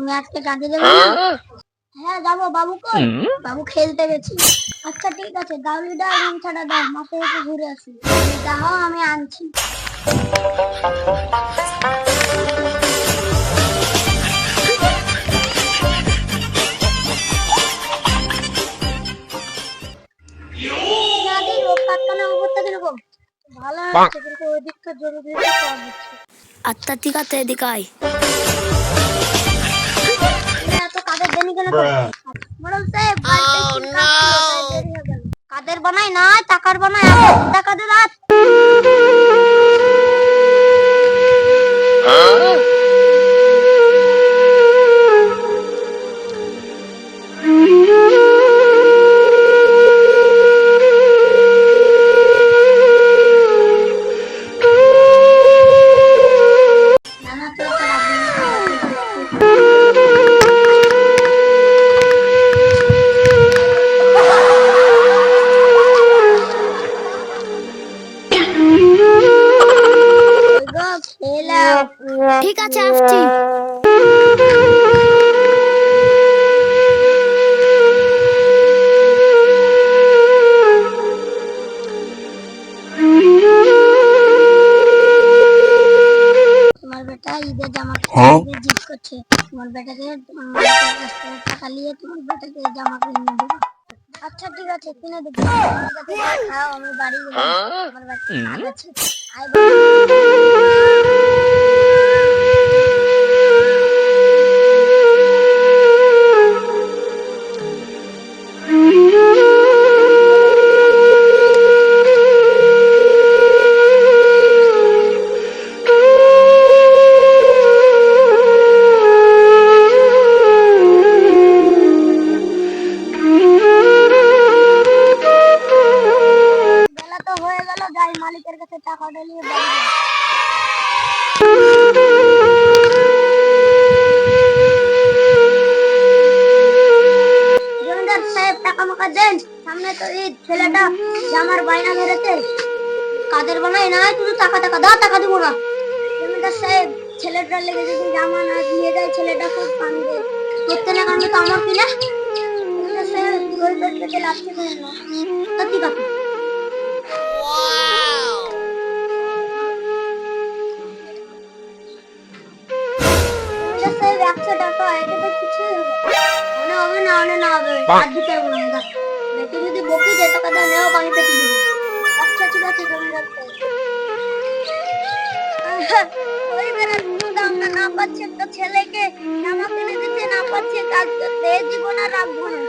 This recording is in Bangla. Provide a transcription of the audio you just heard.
তুমি আজকে কাজে যাবে না? হ্যাঁ যাবো। বাবু কই? বাবু খেলতে গেছে। আচ্ছা ঠিক আছে, গাউলিটা আর গামছাটা দাও, মাঠে একটু ঘুরে আসি। দাও, আমি আনছি। নাদির ও পাতকানা অবস্থা কিরকম? ভালো আছে, কিন্তু ওই দিকটা জরুরি কম হচ্ছে। আচ্ছা ঠিক আছে, এদিকে আয়। এত কাদের দেনি কেন করছিস? মোড়ল সাহেব বাড়িতে কি কাজ ছিল, তাই দেরি হয়ে গেল। কাদের বানাই না, টাকার বানাই। টাকা দে রাত। নানা তো ঠিক আছে, আসছি। তোমার বেটা ঈদের জামা কিনে জিদ করছে। তোমার বেটাকে টাকা নিয়ে তোমার বেটাকে জামা কিনে দেবো। আচ্ছা ঠিক আছে, কিনে দেবো। খাও, আমি বাড়ি গেলাম। আমার বাড়িতে কাজ আছে। আয় হয়ে গেল, যাই মালিকের কাছে টাকাটা নিয়ে বাড়ি যাই। জমিদার সাহেব টাকা মাকা দেন, সামনে তো ঈদ, ছেলেটা জামার বায়না ধরেছে। কাদের বানাই নাই, শুধু টাকা টাকা দাও, টাকা দিব না। জমিদার সাহেব ছেলেটার লেগে যদি জামা না দিয়ে যায়, ছেলেটা খুব কান্দে। করতে না কান্দে তো আমার কি না? জমিদার সাহেব গরিবের পেটে লাথি দেন না। সত্যি কথা। জমিদার সাহেব 100 টাকা, এটা তো কিছুই হবে না। না হবে, আর দিতে হবে না। বেটি যদি বকি দেয়, টাকা দাও, নেও, পানি পেতে দিব। আচ্ছা ঠিক আছে জমিদার সাহেব। পরিবারের অনুদান না পাচ্ছে, একটা ছেলেকে জামা কিনে দিতে না পাচ্ছে, কাজ করতে জীবন আর রাখবো না।